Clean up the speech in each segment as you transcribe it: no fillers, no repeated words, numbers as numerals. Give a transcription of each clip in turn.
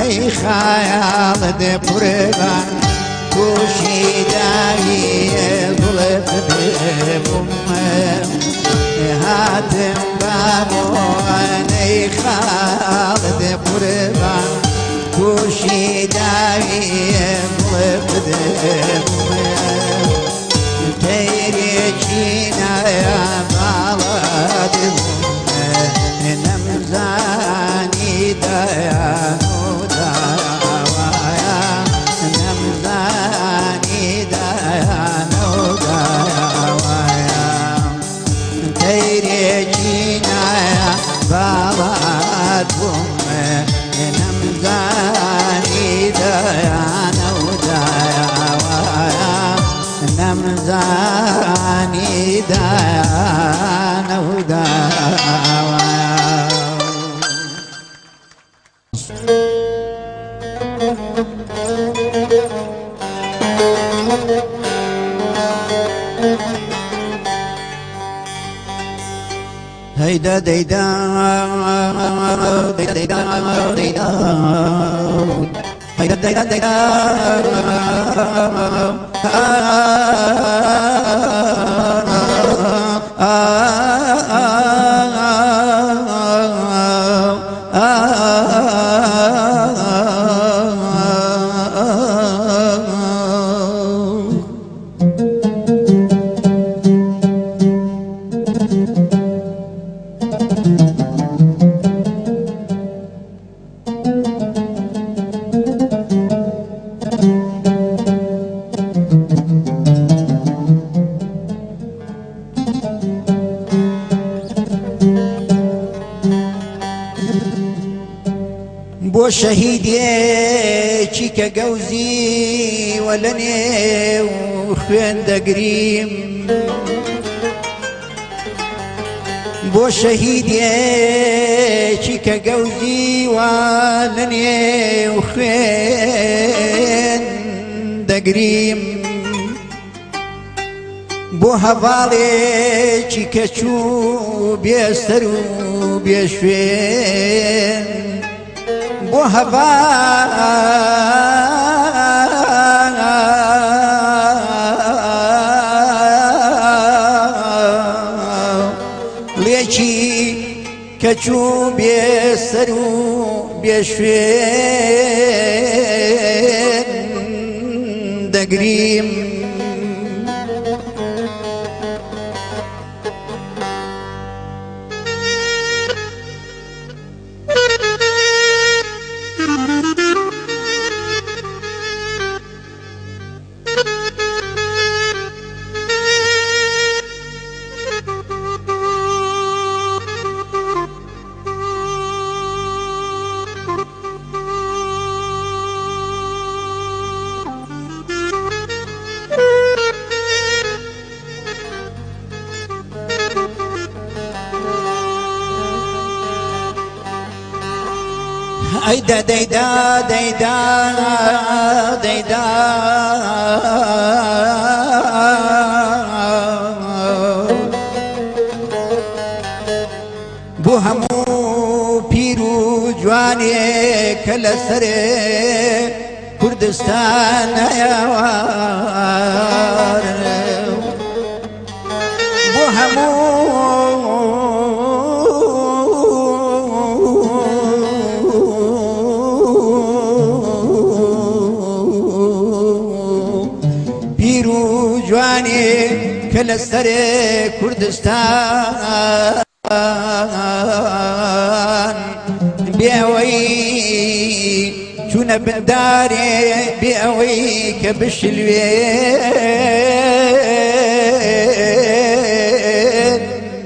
ای خیال ده قربان پوشیدگی زلف بومم هاتم بابان ای خیال ده قربان پوشیدگی زلف بومم تیری چینه بالاد نمزانی دیانو دایا نمزانی دیانو دایا تیری چینه بالاد نمزانی دیانو دایا نمزانی دیانو دایا هيدا ديدا ديدا ديدا ديدا هيدا ديدا ديدا بو شهيدي که گوزی ولني وخوين دقريم بو شهيدي که گوزی ولني وخوين دقريم بو هوالي که چو بيستر و بيشوين بو هوا لیچی کچو بیسرو بیشوین دگریم ايدا ديدا ديدا ديدا بو همو پیرو جوانی کلسر کردستان یوار بو همو کلستر کردستان بیاوی چون بنداری بیاوی که بشلوین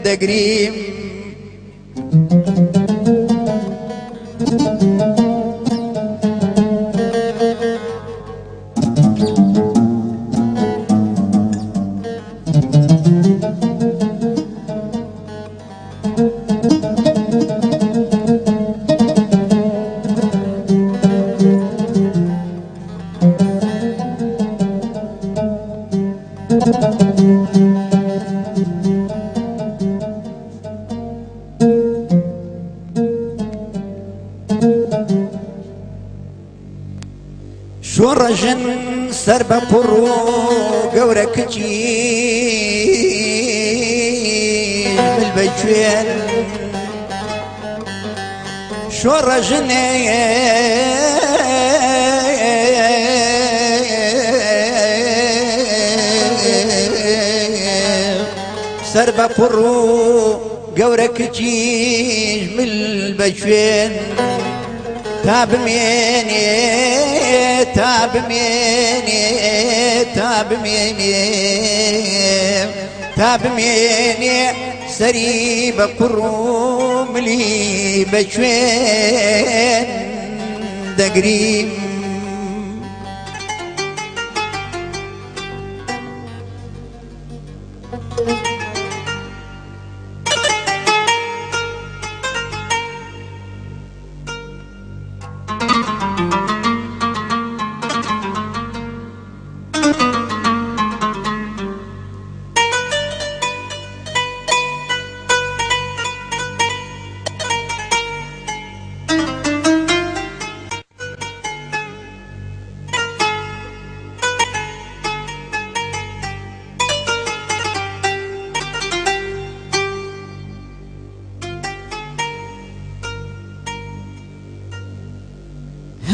دگریم شۆڕەژن سەر بە پڕ و گەورە کچی مل بە کوێن شۆڕەژنێ سەر بە پڕ و گەورە کچیش مل بە کوێن تا بمێنێ تا بمێنێ تا بمێنێ تا بمێنێ سەری بە پڕ و ملی بە کوێن دەگریم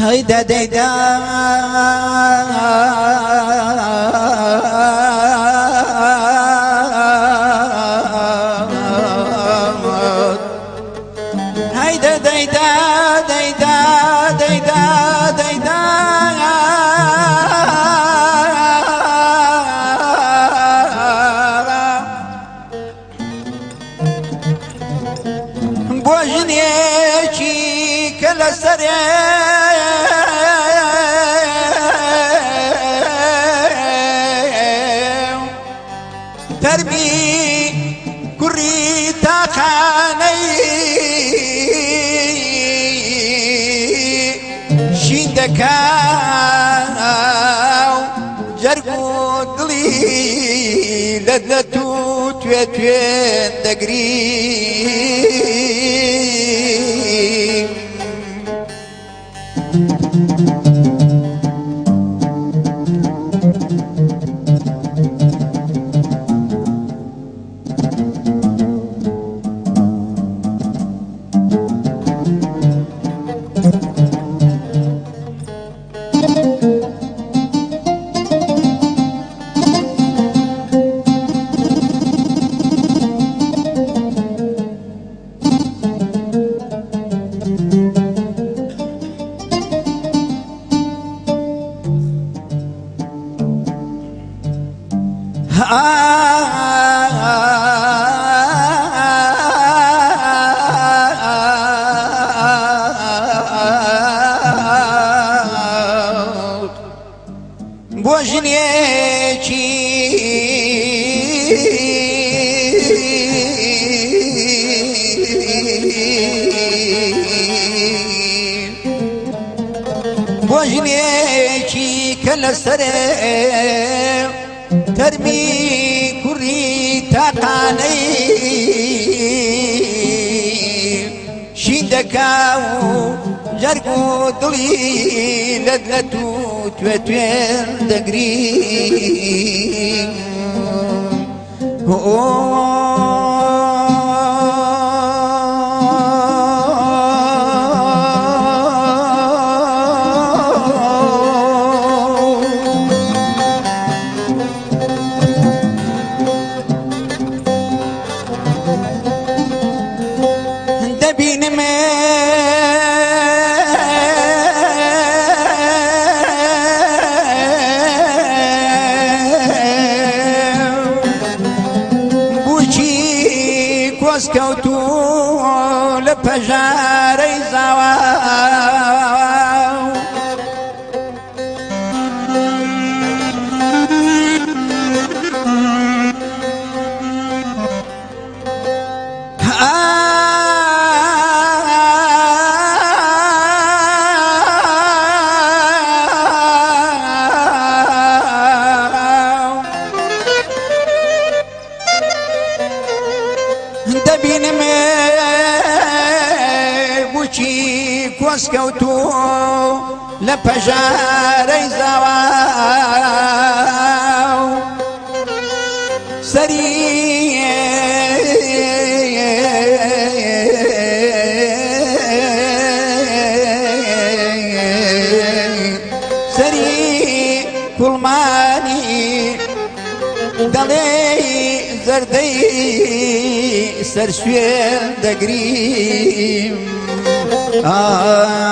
هيدا ديدا هيدا ديدا ديدا ديدا ديدا بوجنيكي كلا سريع تربي كري تاخاني شيندكاو جرقو دلي لدلتو توين دقري بوجنيكي بوجنيكي كلا سريع ترمي كري تاقاني شيندكاو جرقو دلي لدلتو توين دقري دبين كوسكوتو لبجاري زواو دبين بوشي كوسكوتو لە پەژارەی زاواو سەری کوڵمانی دەڵێ زەردەی سەر سوێن دەگریم ئای